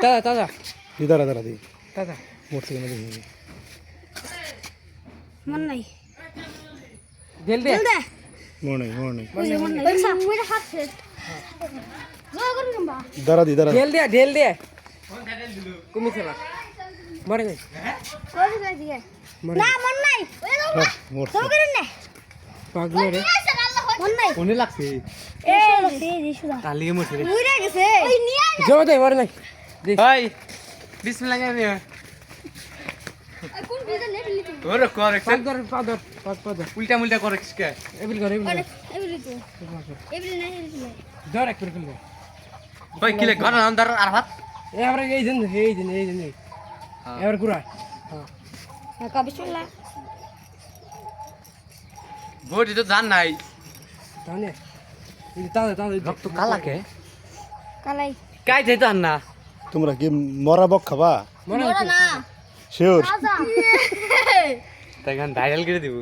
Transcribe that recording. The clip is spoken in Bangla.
দাদা দি দাঁড়া দাঁড়া দি দাদা মরছে কেন দেখি মন নাই জেল দে মর নাই মন নাই মেরে হাত ছেড়ে জোর করে কিংবা দাঁড়া দি দাঁড়া ঢেল দে কুমি খেলা মরে নাই কই যাই দিকে না মন নাই মরছে জোর করে নে পাগল রে মন নাই কোনে লাগছে এ লাগছে এই সুদা তালিয়ে মরছে রে উইরা গেছে ওই নিয়া জমা দে মরে নাই ভাই বিসমিল্লাহ রে কোন ভিডিও লেভেল লিখো ওরে কারেকশন পাদর উল্টা মুল্টা করেছিস কে এবিল করে এবিলি তো এবিলি নাই এবিলি ধর এক করে ফেলবে ভাই কিলে ঘর আন্দার আর হাত এবারে এই দিন এবার গুড়া হ্যাঁ কবে চললা বডি তো জান নাই তাহলে এই তাহলে রক্ত কালাকে কালাই কাই যাইতো না তোমরা কি মরা বক খাবা মরে মোরা না শিওর রাজা তাই গান ভাইরাল করে দিব